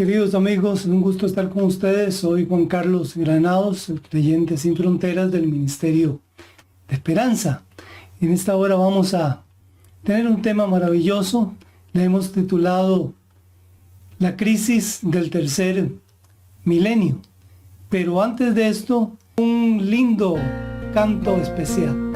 Queridos amigos, es un gusto estar con ustedes. Soy Juan Carlos Granados, el creyente sin fronteras del Ministerio de Esperanza. En esta hora vamos a tener un tema maravilloso. Le hemos titulado La crisis del tercer milenio. Pero antes de esto, un lindo canto especial.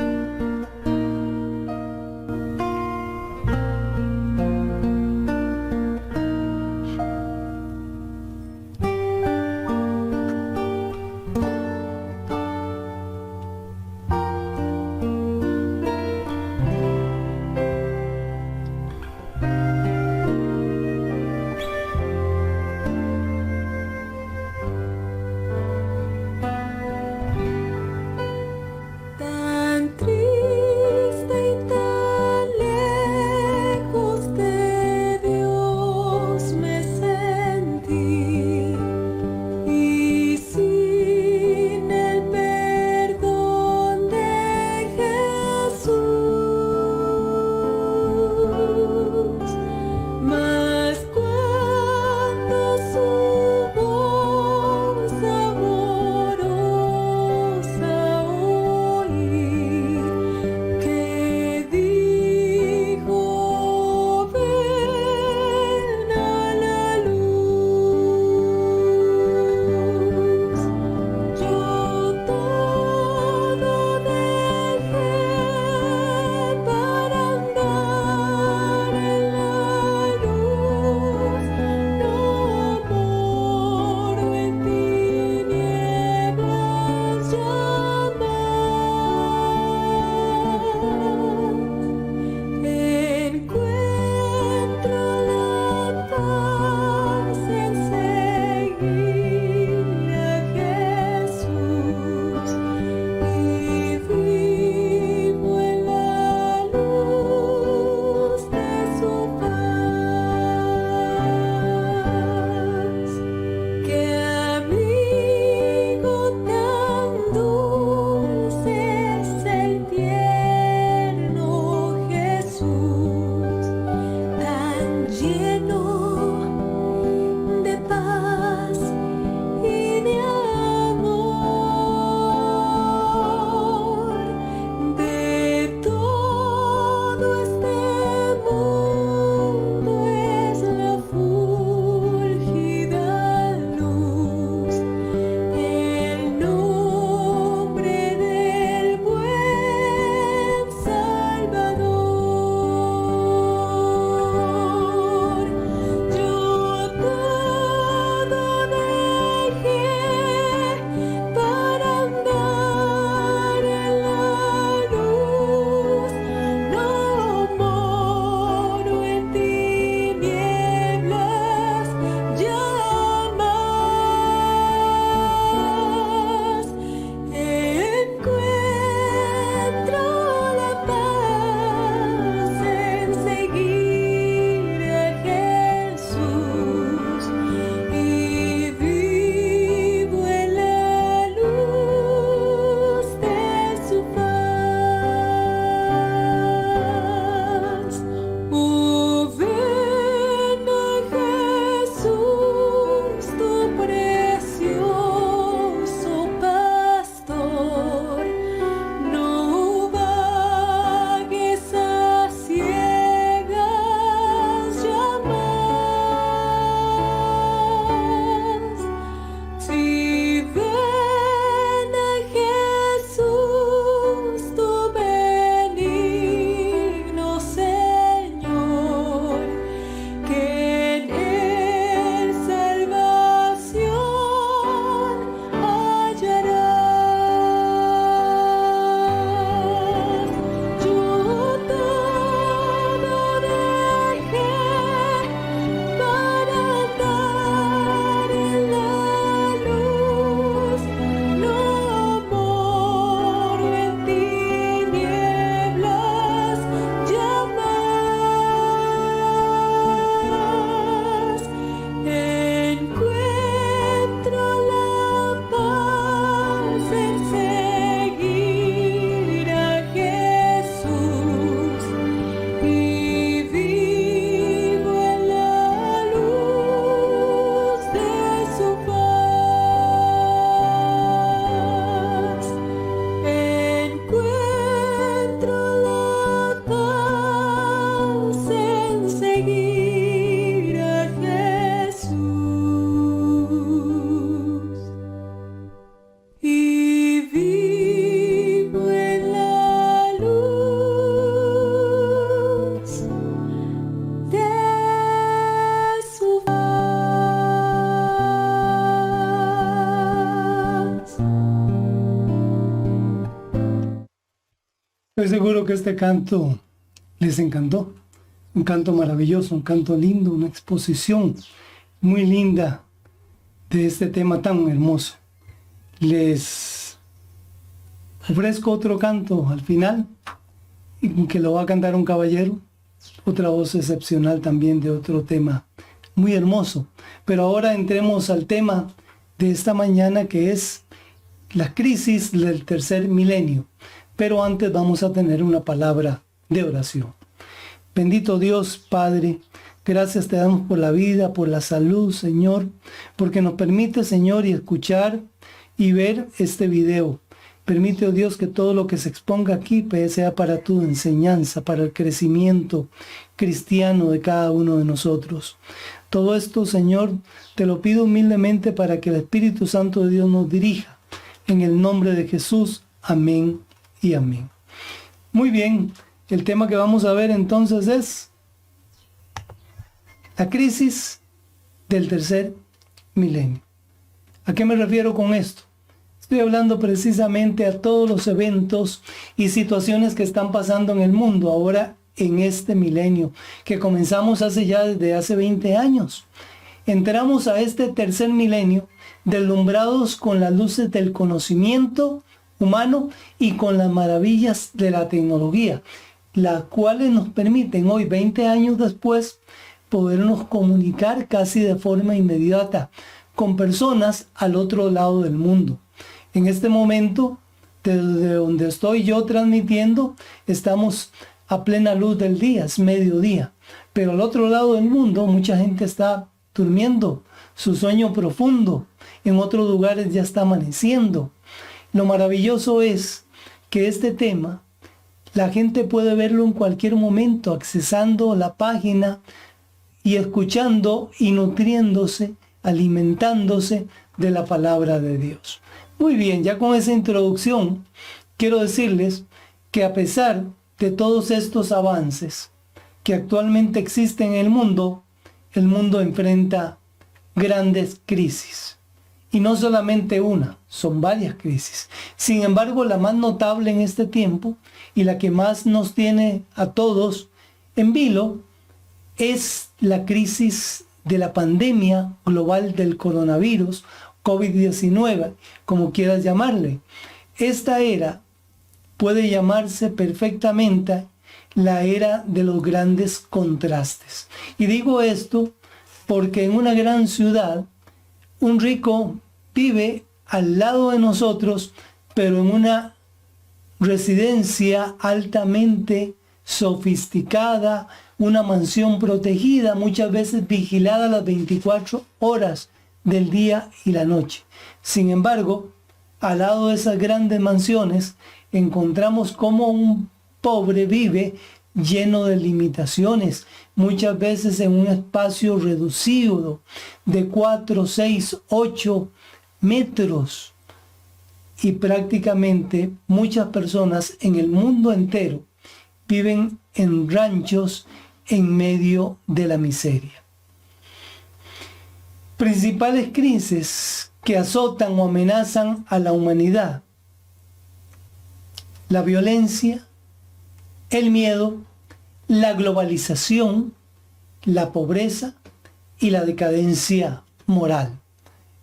Estoy seguro que este canto les encantó. Un canto maravilloso, un canto lindo, una exposición muy linda de este tema tan hermoso. Les ofrezco otro canto al final, que lo va a cantar un caballero, otra voz excepcional también de otro tema muy hermoso. Pero ahora entremos al tema de esta mañana, que es la crisis del tercer milenio. Pero antes vamos a tener una palabra de oración. Bendito Dios, Padre, gracias te damos por la vida, por la salud, Señor, porque nos permite, Señor, y escuchar y ver este video. Permite, oh Dios, que todo lo que se exponga aquí sea para tu enseñanza, para el crecimiento cristiano de cada uno de nosotros. Todo esto, Señor, te lo pido humildemente para que el Espíritu Santo de Dios nos dirija. En el nombre de Jesús, amén y amén. Muy bien, el tema que vamos a ver entonces es la crisis del tercer milenio. ¿A qué me refiero con esto? Estoy hablando precisamente a todos los eventos y situaciones que están pasando en el mundo ahora en este milenio, que comenzamos desde hace 20 años. Entramos a este tercer milenio deslumbrados con las luces del conocimiento humano y con las maravillas de la tecnología, las cuales nos permiten hoy, 20 años después, podernos comunicar casi de forma inmediata con personas al otro lado del mundo. En este momento, desde donde estoy yo transmitiendo, estamos a plena luz del día, es mediodía. Pero al otro lado del mundo, mucha gente está durmiendo su sueño profundo. En otros lugares ya está amaneciendo. Lo maravilloso es que este tema, la gente puede verlo en cualquier momento, accesando la página y escuchando y nutriéndose, alimentándose de la palabra de Dios. Muy bien, ya con esa introducción, quiero decirles que a pesar de todos estos avances que actualmente existen en el mundo enfrenta grandes crisis. Y no solamente una, son varias crisis. Sin embargo, la más notable en este tiempo y la que más nos tiene a todos en vilo es la crisis de la pandemia global del coronavirus, COVID-19, como quieras llamarle. Esta era puede llamarse perfectamente la era de los grandes contrastes. Y digo esto porque en una gran ciudad, un rico vive al lado de nosotros, pero en una residencia altamente sofisticada, una mansión protegida, muchas veces vigilada las 24 horas del día y la noche. Sin embargo, al lado de esas grandes mansiones, encontramos cómo un pobre vive lleno de limitaciones, muchas veces en un espacio reducido de 4, 6, 8 metros. Y prácticamente muchas personas en el mundo entero viven en ranchos en medio de la miseria. Principales crisis que azotan o amenazan a la humanidad: la violencia, el miedo, la globalización, la pobreza y la decadencia moral.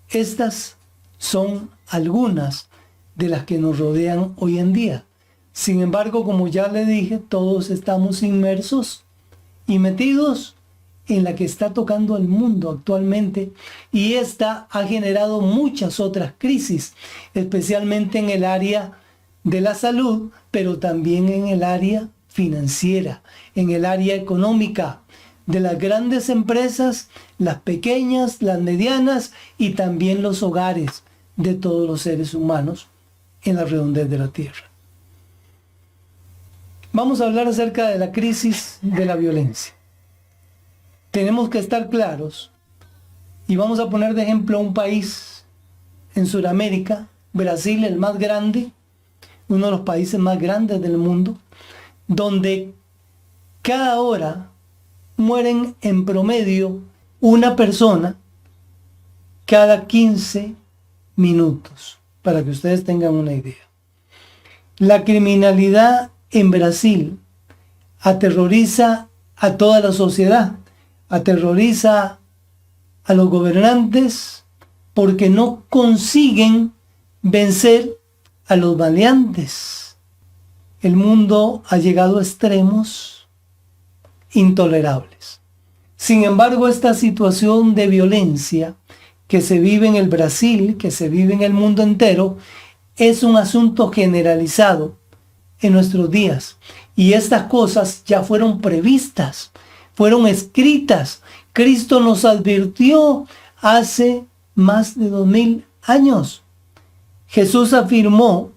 Estas son algunas de las que nos rodean hoy en día. Sin embargo, como ya le dije, todos estamos inmersos y metidos en la que está tocando el mundo actualmente, y esta ha generado muchas otras crisis, especialmente en el área de la salud, pero también en el área financiera, en el área económica, de las grandes empresas, las pequeñas, las medianas y también los hogares de todos los seres humanos en la redondez de la tierra. Vamos a hablar acerca de la crisis de la violencia. Tenemos que estar claros, y vamos a poner de ejemplo un país en Sudamérica, Brasil, el más grande, uno de los países más grandes del mundo, donde cada hora mueren en promedio una persona cada 15 minutos, para que ustedes tengan una idea. La criminalidad en Brasil aterroriza a toda la sociedad, aterroriza a los gobernantes porque no consiguen vencer a los maleantes. El mundo ha llegado a extremos intolerables. Sin embargo, esta situación de violencia que se vive en el Brasil, que se vive en el mundo entero, es un asunto generalizado en nuestros días. Y estas cosas ya fueron previstas, fueron escritas. Cristo nos advirtió hace más de 2000 años. Jesús afirmó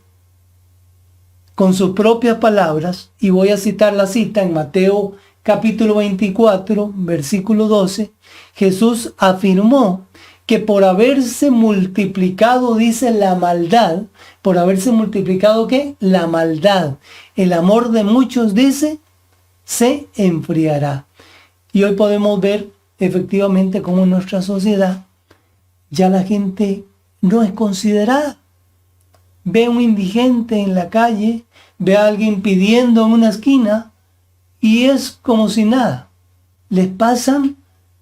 con sus propias palabras, y voy a citar la cita en Mateo capítulo 24, versículo 12, Jesús afirmó que por haberse multiplicado, dice, la maldad, por haberse multiplicado, ¿qué? La maldad. El amor de muchos, dice, se enfriará. Y hoy podemos ver efectivamente cómo en nuestra sociedad ya la gente no es considerada. Ve a un indigente en la calle, ve a alguien pidiendo en una esquina y es como si nada. Les pasan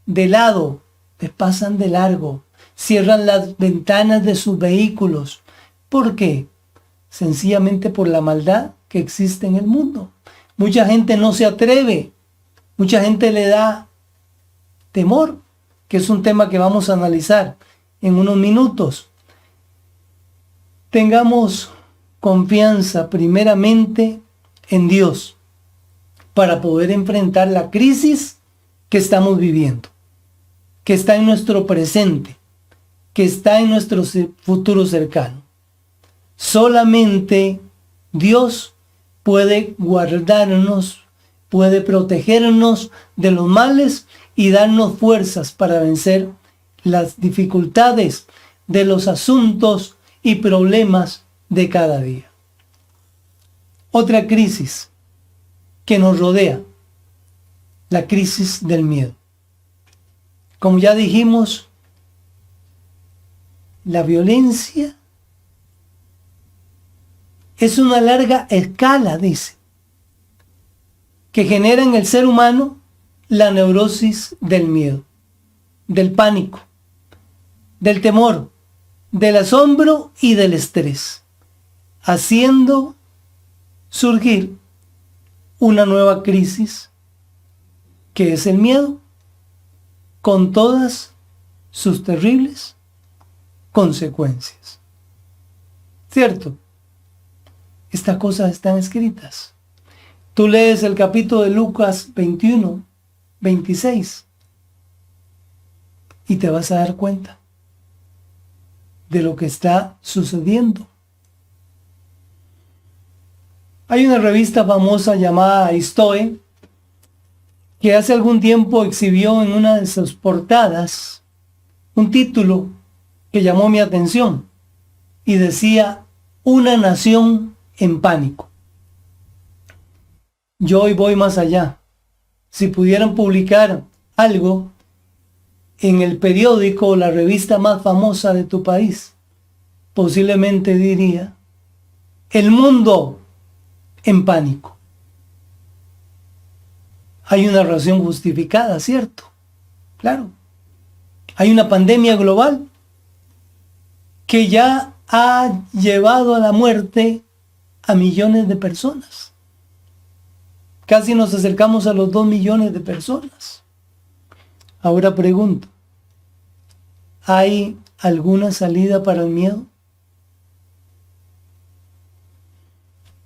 de lado, les pasan de largo, cierran las ventanas de sus vehículos. ¿Por qué? Sencillamente por la maldad que existe en el mundo. Mucha gente no se atreve, mucha gente le da temor, que es un tema que vamos a analizar en unos minutos. Tengamos confianza primeramente en Dios para poder enfrentar la crisis que estamos viviendo, que está en nuestro presente, que está en nuestro futuro cercano. Solamente Dios puede guardarnos, puede protegernos de los males y darnos fuerzas para vencer las dificultades de los asuntos y problemas de cada día. Otra crisis que nos rodea, la crisis del miedo. Como ya dijimos, la violencia es una larga escala, dice, que genera en el ser humano la neurosis del miedo, del pánico, del temor, del asombro y del estrés, haciendo surgir una nueva crisis que es el miedo, con todas sus terribles consecuencias. ¿Cierto? Estas cosas están escritas. Tú lees el capítulo de Lucas 21, 26 y te vas a dar cuenta de lo que está sucediendo. Hay una revista famosa llamada Histoe que hace algún tiempo exhibió en una de sus portadas un título que llamó mi atención y decía: una nación en pánico. Yo hoy voy más allá. Si pudieran publicar algo en el periódico o la revista más famosa de tu país, posiblemente diría: el mundo en pánico. Hay una razón justificada, ¿cierto? Claro. Hay una pandemia global que ya ha llevado a la muerte a millones de personas. Casi nos acercamos a los 2 millones de personas. Ahora pregunto, ¿hay alguna salida para el miedo?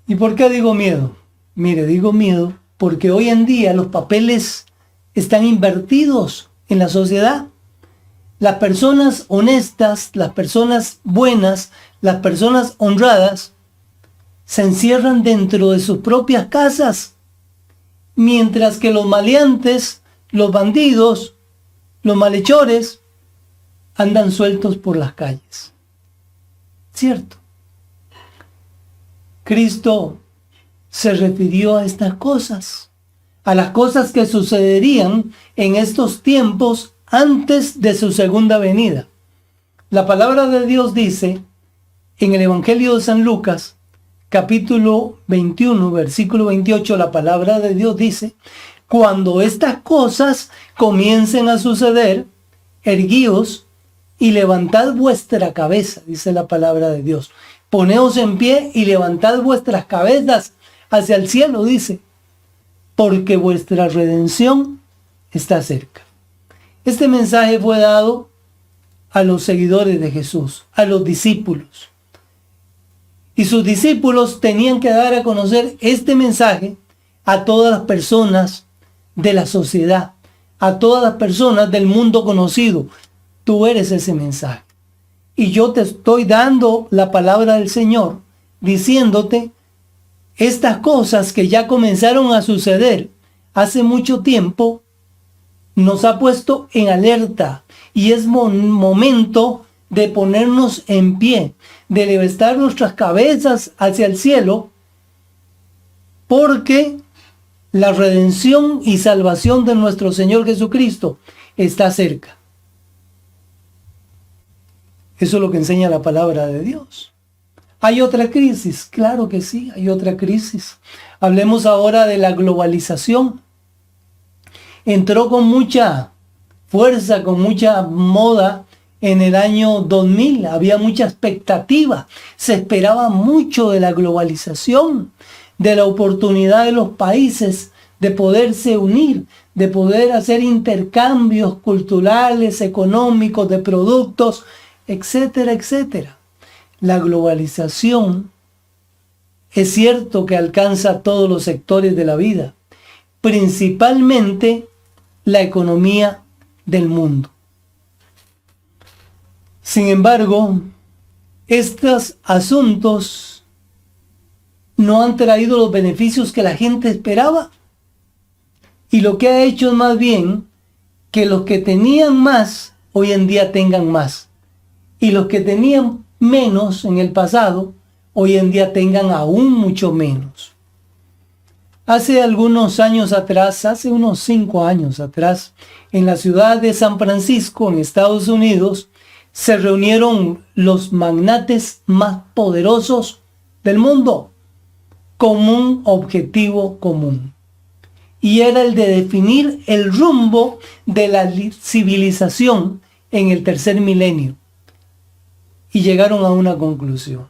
¿Y por qué digo miedo? Mire, digo miedo porque hoy en día los papeles están invertidos en la sociedad. Las personas honestas, las personas buenas, las personas honradas, se encierran dentro de sus propias casas, mientras que los maleantes, los bandidos, los malhechores, andan sueltos por las calles. ¿Cierto? Cristo se refirió a estas cosas, a las cosas que sucederían en estos tiempos antes de su segunda venida. La palabra de Dios dice en el Evangelio de San Lucas, capítulo 21, versículo 28, la palabra de Dios dice: cuando estas cosas comiencen a suceder, erguíos y levantad vuestra cabeza, dice la palabra de Dios. Poneos en pie y levantad vuestras cabezas hacia el cielo, dice, porque vuestra redención está cerca. Este mensaje fue dado a los seguidores de Jesús, a los discípulos. Y sus discípulos tenían que dar a conocer este mensaje a todas las personas de la sociedad, a todas las personas del mundo conocido. Tú eres ese mensaje. Y yo te estoy dando la palabra del Señor, diciéndote estas cosas que ya comenzaron a suceder hace mucho tiempo. Nos ha puesto en alerta y es momento de ponernos en pie, de levantar nuestras cabezas hacia el cielo, porque la redención y salvación de nuestro Señor Jesucristo está cerca. Eso es lo que enseña la palabra de Dios. ¿Hay otra crisis? Claro que sí, hay otra crisis. Hablemos ahora de la globalización. Entró con mucha fuerza, con mucha moda en el año 2000. Había mucha expectativa. Se esperaba mucho de la globalización, de la oportunidad de los países de poderse unir, de poder hacer intercambios culturales, económicos, de productos, etcétera, etcétera. La globalización es cierto que alcanza todos los sectores de la vida, principalmente la economía del mundo. Sin embargo, estos asuntos no han traído los beneficios que la gente esperaba, y lo que ha hecho es más bien que los que tenían más hoy en día tengan más, y los que tenían menos en el pasado hoy en día tengan aún mucho menos. Hace algunos años atrás, hace unos 5 años atrás, en la ciudad de San Francisco, en Estados Unidos, se reunieron los magnates más poderosos del mundo con un objetivo común. Y era el de definir el rumbo de la civilización en el tercer milenio. Y llegaron a una conclusión.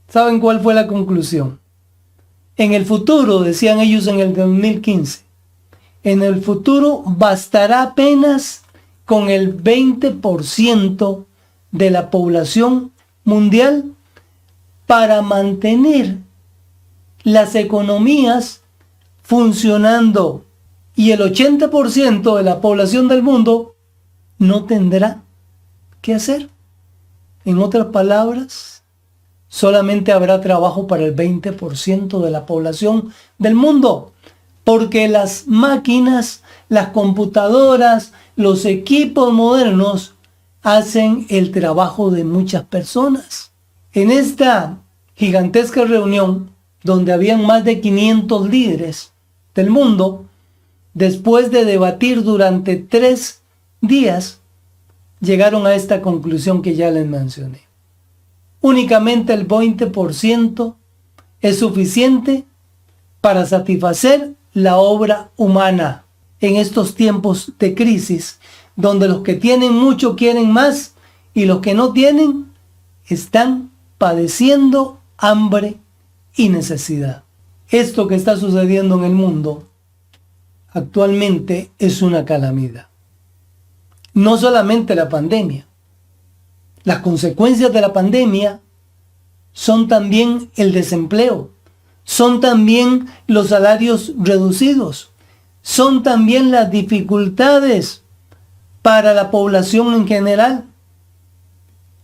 ¿Saben cuál fue la conclusión? En el futuro, decían ellos en el 2015, en el futuro bastará apenas con el 20% de la población mundial para mantener las economías funcionando, y el 80% de la población del mundo no tendrá qué hacer. En otras palabras, solamente habrá trabajo para el 20% de la población del mundo, porque las máquinas, las computadoras, los equipos modernos hacen el trabajo de muchas personas. En esta gigantesca reunión, donde habían más de 500 líderes del mundo, después de debatir durante 3 días, llegaron a esta conclusión que ya les mencioné. Únicamente el 20% es suficiente para satisfacer la obra humana en estos tiempos de crisis, donde los que tienen mucho quieren más y los que no tienen están padeciendo hambre y necesidad. Esto que está sucediendo en el mundo actualmente es una calamidad. No solamente la pandemia. Las consecuencias de la pandemia son también el desempleo, son también los salarios reducidos, son también las dificultades para la población en general.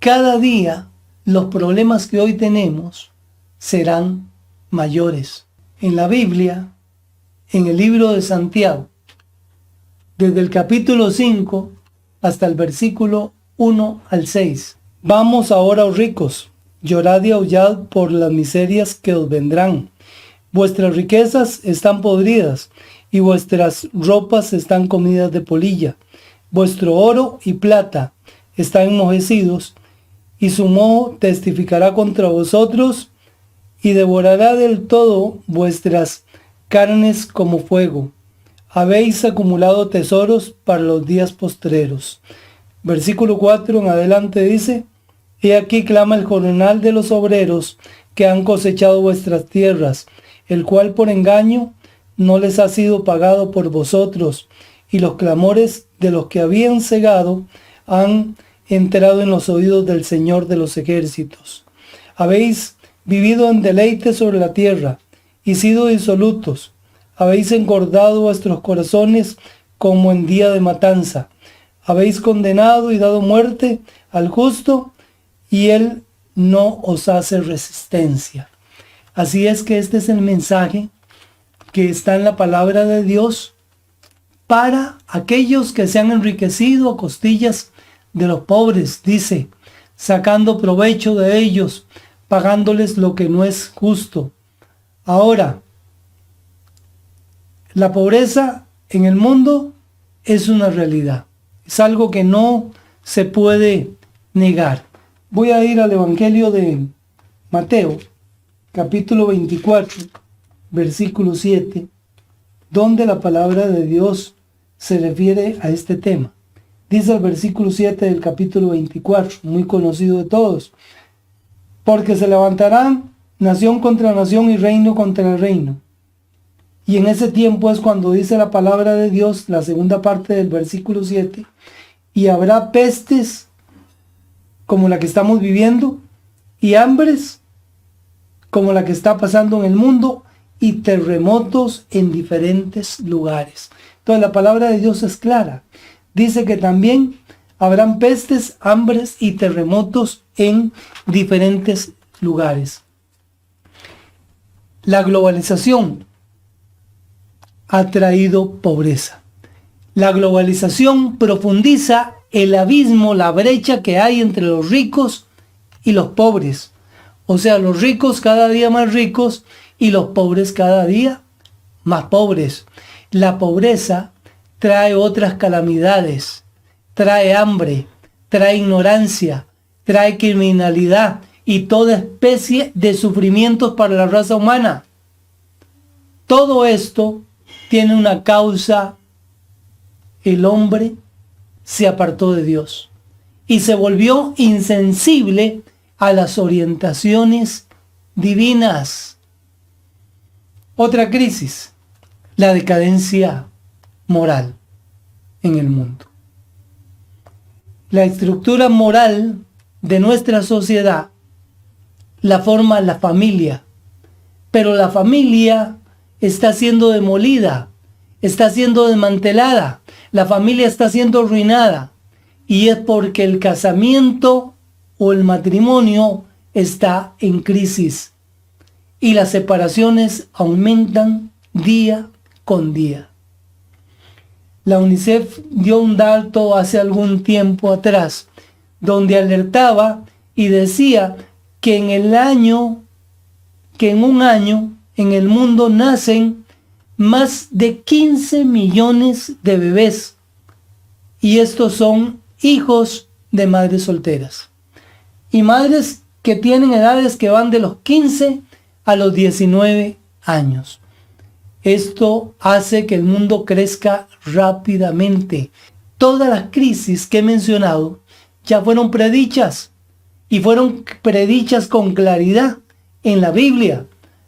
Cada día los problemas que hoy tenemos serán mayores. En la Biblia, en el libro de Santiago, desde el capítulo 5 hasta el versículo 1 al 6. Vamos ahora, oh ricos, llorad y aullad por las miserias que os vendrán. Vuestras riquezas están podridas y vuestras ropas están comidas de polilla. Vuestro oro y plata están enmojecidos y su moho testificará contra vosotros y devorará del todo vuestras carnes como fuego. Habéis acumulado tesoros para los días postreros. Versículo 4 en adelante dice: He aquí clama el jornal de los obreros que han cosechado vuestras tierras, el cual por engaño no les ha sido pagado por vosotros, y los clamores de los que habían cegado han entrado en los oídos del Señor de los ejércitos. Habéis vivido en deleite sobre la tierra, y sido disolutos. Habéis engordado vuestros corazones como en día de matanza. Habéis condenado y dado muerte al justo, y él no os hace resistencia. Así es que este es el mensaje que está en la palabra de Dios para aquellos que se han enriquecido a costillas de los pobres, dice, sacando provecho de ellos, pagándoles lo que no es justo. Ahora, la pobreza en el mundo es una realidad. Es algo que no se puede negar. Voy a ir al Evangelio de Mateo, capítulo 24, versículo 7, donde la palabra de Dios se refiere a este tema. Dice el versículo 7 del capítulo 24, muy conocido de todos: porque se levantarán nación contra nación y reino contra reino. Y en ese tiempo es cuando dice la palabra de Dios, la segunda parte del versículo 7, y habrá pestes como la que estamos viviendo, y hambres como la que está pasando en el mundo, y terremotos en diferentes lugares. Entonces la palabra de Dios es clara. Dice que también habrán pestes, hambres y terremotos en diferentes lugares. La globalización ha traído pobreza. La globalización profundiza el abismo, la brecha que hay entre los ricos y los pobres. O sea, los ricos cada día más ricos y los pobres cada día más pobres. La pobreza trae otras calamidades, trae hambre, trae ignorancia, trae criminalidad y toda especie de sufrimientos para la raza humana. Todo esto tiene una causa: el hombre se apartó de Dios y se volvió insensible a las orientaciones divinas. Otra crisis: la decadencia moral en el mundo. La estructura moral de nuestra sociedad la forma la familia, pero la familia está siendo demolida, está siendo desmantelada, la familia está siendo arruinada, y es porque el casamiento o el matrimonio está en crisis y las separaciones aumentan día con día. La UNICEF dio un dato hace algún tiempo atrás donde alertaba y decía que en un año en el mundo nacen más de 15 millones de bebés, y estos son hijos de madres solteras y madres que tienen edades que van de los 15 a los 19 años. Esto hace que el mundo crezca rápidamente. Todas las crisis que he mencionado ya fueron predichas, y fueron predichas con claridad en la Biblia,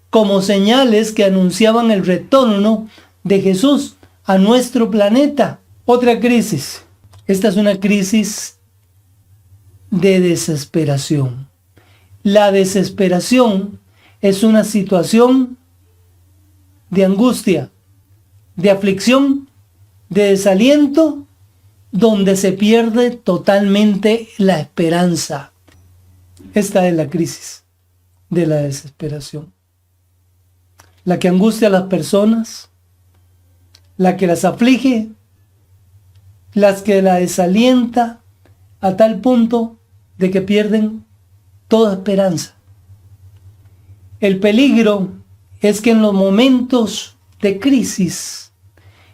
como señales que anunciaban el retorno de Jesús a nuestro planeta. Otra crisis. Esta es una crisis de desesperación. La desesperación es una situación de angustia, de aflicción, de desaliento, donde se pierde totalmente la esperanza. Esta es la crisis de la desesperación. La que angustia a las personas, la que las aflige, las que la desalienta a tal punto de que pierden toda esperanza. El peligro es que en los momentos de crisis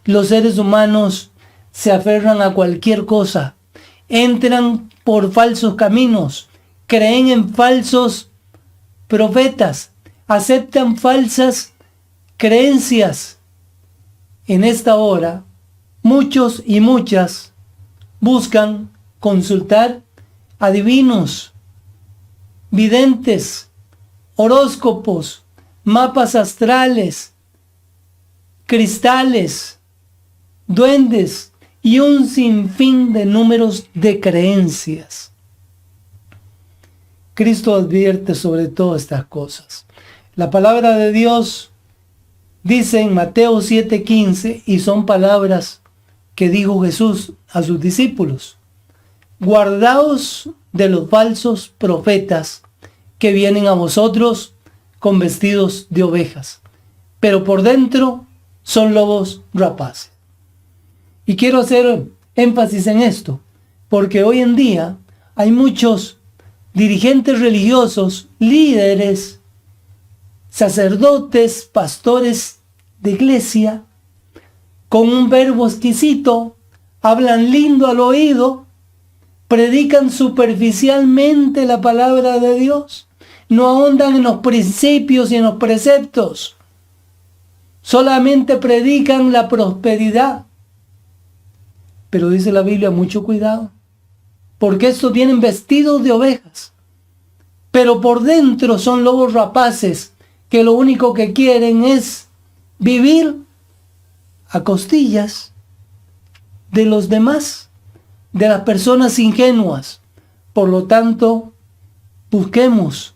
los seres humanos se aferran a cualquier cosa, entran por falsos caminos, creen en falsos profetas, aceptan falsas creencias. En esta hora, muchos y muchas buscan consultar adivinos, videntes, horóscopos, mapas astrales, cristales, duendes y un sinfín de números de creencias. Cristo advierte sobre todas estas cosas. La palabra de Dios dice en Mateo 7:15, y son palabras que dijo Jesús a sus discípulos: guardaos de los falsos profetas que vienen a vosotros con vestidos de ovejas, pero por dentro son lobos rapaces. Y quiero hacer énfasis en esto, porque hoy en día hay muchos dirigentes religiosos, líderes, sacerdotes, pastores de iglesia, con un verbo exquisito, hablan lindo al oído, predican superficialmente la palabra de Dios, no ahondan en los principios y en los preceptos, solamente predican la prosperidad. Pero dice la Biblia, mucho cuidado, porque estos vienen vestidos de ovejas, pero por dentro son lobos rapaces que lo único que quieren es vivir a costillas de los demás, de las personas ingenuas. Por lo tanto, busquemos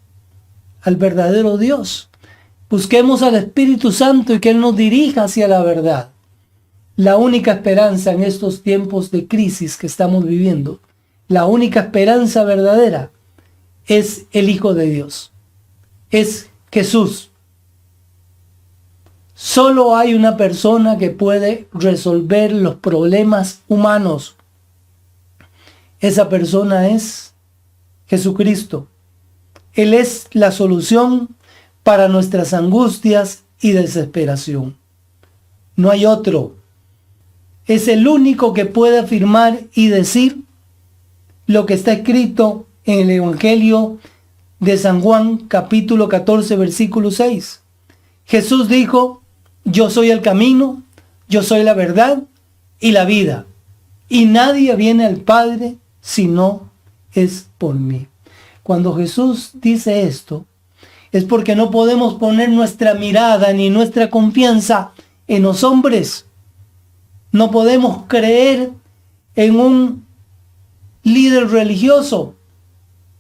al verdadero Dios, busquemos al Espíritu Santo y que Él nos dirija hacia la verdad. La única esperanza en estos tiempos de crisis que estamos viviendo, la única esperanza verdadera es el Hijo de Dios, es Jesús. Solo hay una persona que puede resolver los problemas humanos. Esa persona es Jesucristo. Él es la solución para nuestras angustias y desesperación. No hay otro. Es el único que puede afirmar y decir lo que está escrito en el Evangelio de San Juan, capítulo 14, versículo 6. Jesús dijo: yo soy el camino, yo soy la verdad y la vida, y nadie viene al Padre si no es por mí. Cuando Jesús dice esto, es porque no podemos poner nuestra mirada ni nuestra confianza en los hombres. No podemos creer en un líder religioso,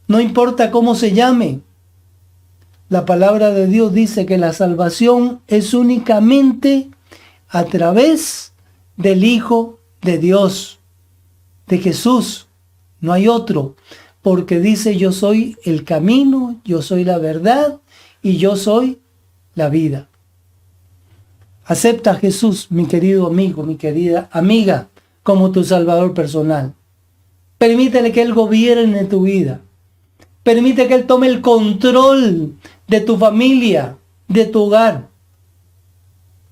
no importa cómo se llame. La palabra de Dios dice que la salvación es únicamente a través del Hijo de Dios, de Jesús. No hay otro, porque dice: yo soy el camino, yo soy la verdad y yo soy la vida. Acepta a Jesús, mi querido amigo, mi querida amiga, como tu Salvador personal. Permítele que Él gobierne tu vida. Permite que Él tome el control de tu familia, de tu hogar.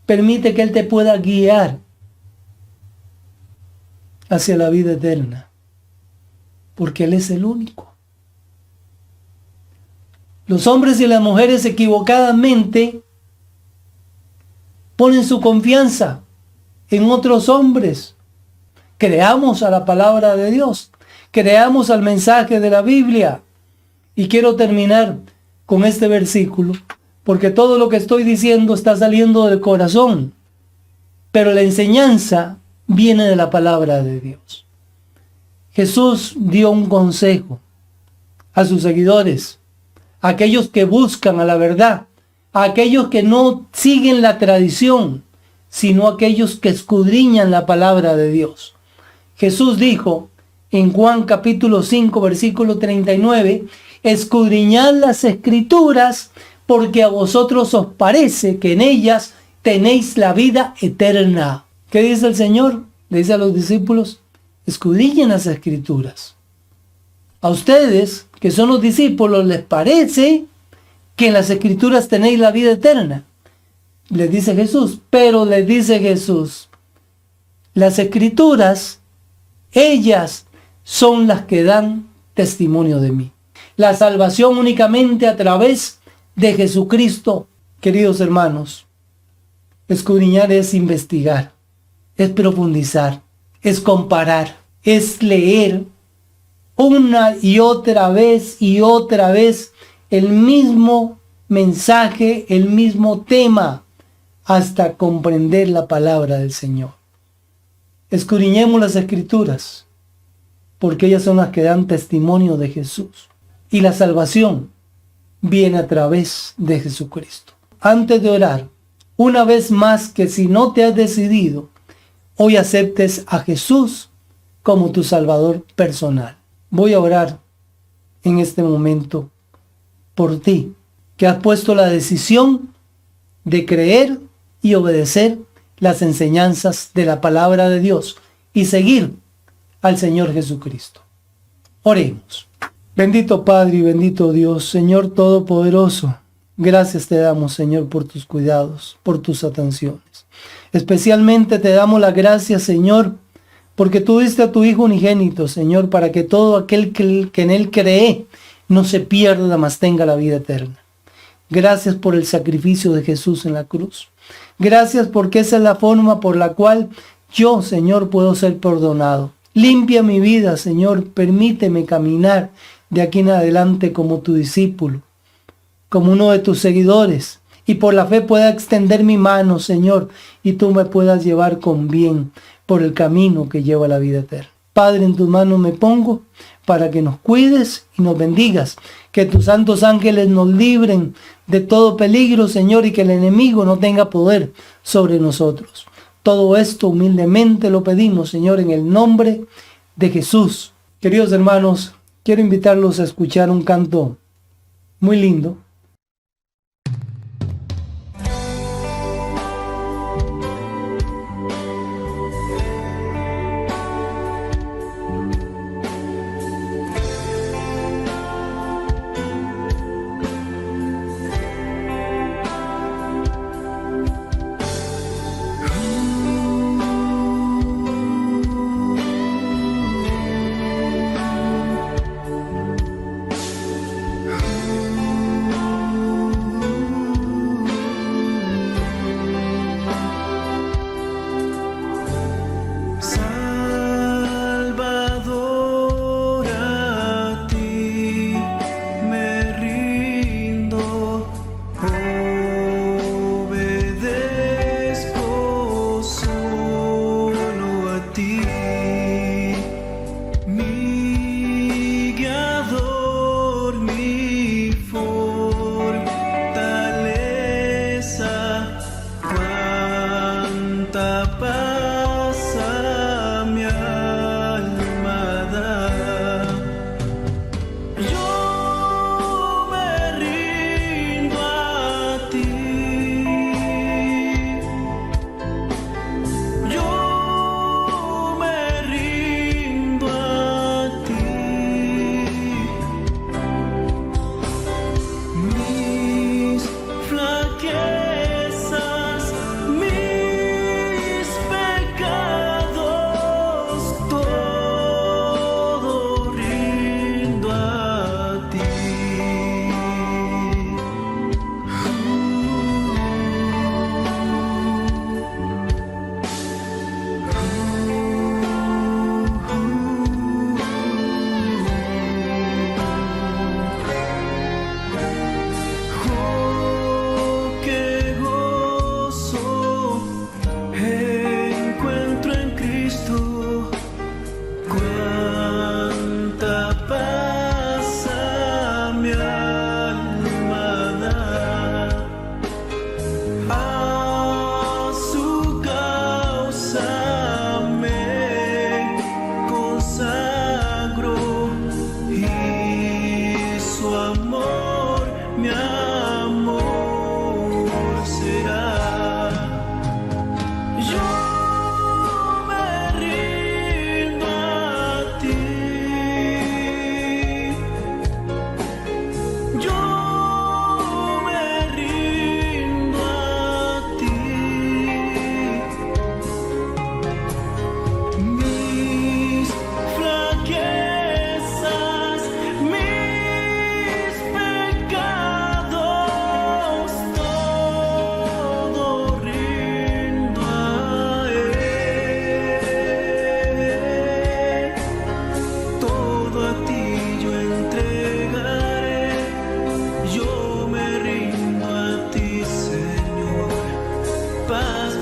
Permite que Él te pueda guiar hacia la vida eterna, porque Él es el único. Los hombres y las mujeres equivocadamente ponen su confianza en otros hombres. Creamos a la palabra de Dios, creamos al mensaje de la Biblia. Y quiero terminar con este versículo, porque todo lo que estoy diciendo está saliendo del corazón, pero la enseñanza viene de la palabra de Dios. Jesús dio un consejo a sus seguidores, a aquellos que buscan a la verdad, a aquellos que no siguen la tradición, sino a aquellos que escudriñan la palabra de Dios. Jesús dijo en Juan capítulo 5, versículo 39, escudriñad las Escrituras, porque a vosotros os parece que en ellas tenéis la vida eterna. ¿Qué dice el Señor? Le dice a los discípulos: escudriñen las Escrituras. A ustedes, que son los discípulos, les parece que en las Escrituras tenéis la vida eterna. Les dice Jesús, pero les dice Jesús, las Escrituras, ellas son las que dan testimonio de mí. La salvación únicamente a través de Jesucristo. Queridos hermanos, escudriñar es investigar, es profundizar, es comparar, es leer una y otra vez el mismo mensaje, el mismo tema, hasta comprender la palabra del Señor. Escudriñemos las Escrituras, porque ellas son las que dan testimonio de Jesús. Y la salvación viene a través de Jesucristo. Antes de orar, una vez más, que si no te has decidido, hoy aceptes a Jesús como tu Salvador personal. Voy a orar en este momento por ti, que has puesto la decisión de creer y obedecer las enseñanzas de la palabra de Dios y seguir al Señor Jesucristo. Oremos. Bendito Padre y bendito Dios, Señor Todopoderoso, gracias te damos, Señor, por tus cuidados, por tus atenciones. Especialmente te damos las gracias, Señor, porque tú diste a tu Hijo unigénito, Señor, para que todo aquel que en Él cree no se pierda, mas tenga la vida eterna. Gracias por el sacrificio de Jesús en la cruz. Gracias porque esa es la forma por la cual yo, Señor, puedo ser perdonado. Limpia mi vida, Señor, permíteme caminar de aquí en adelante como tu discípulo, como uno de tus seguidores, y por la fe pueda extender mi mano, Señor, y tú me puedas llevar con bien por el camino que lleva a la vida eterna. Padre, en tus manos me pongo para que nos cuides y nos bendigas, que tus santos ángeles nos libren de todo peligro, Señor, y que el enemigo no tenga poder sobre nosotros. Todo esto humildemente lo pedimos, Señor, en el nombre de Jesús. Queridos hermanos, quiero invitarlos a escuchar un canto muy lindo.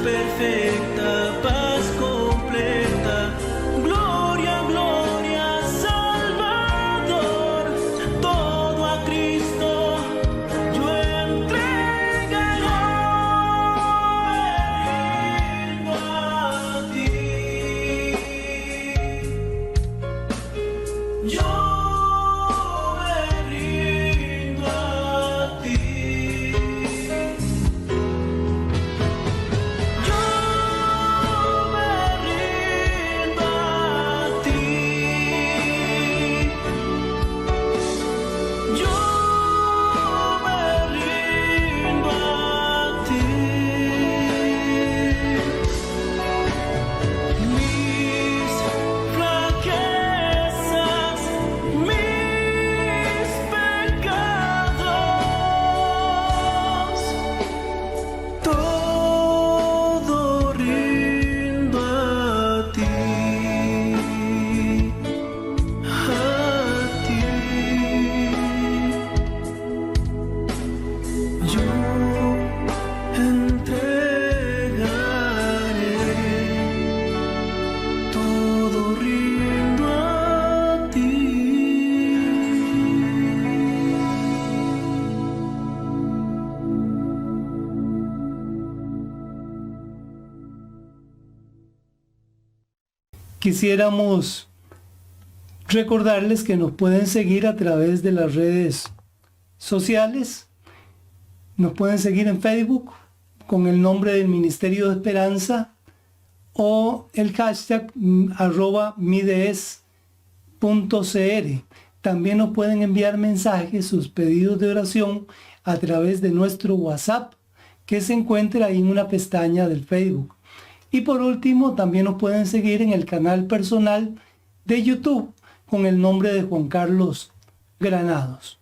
perfecta, paz completa. Gloria, gloria, Salvador. Todo a Cristo yo entregaré. Rindo a ti. Yo me rindo a ti. Yo me rindo a ti. Yo me rindo a ti. Mis flaquezas, mis pecados, todo rindo a ti, a ti. Yo entregaré, todo rindo a ti. Quisiéramos recordarles que nos pueden seguir a través de las redes sociales. Nos pueden seguir en Facebook con el nombre del Ministerio de Esperanza o el hashtag @mides.cr. También nos pueden enviar mensajes, sus pedidos de oración a través de nuestro WhatsApp, que se encuentra ahí en una pestaña del Facebook. Y por último, también nos pueden seguir en el canal personal de YouTube con el nombre de Juan Carlos Granados.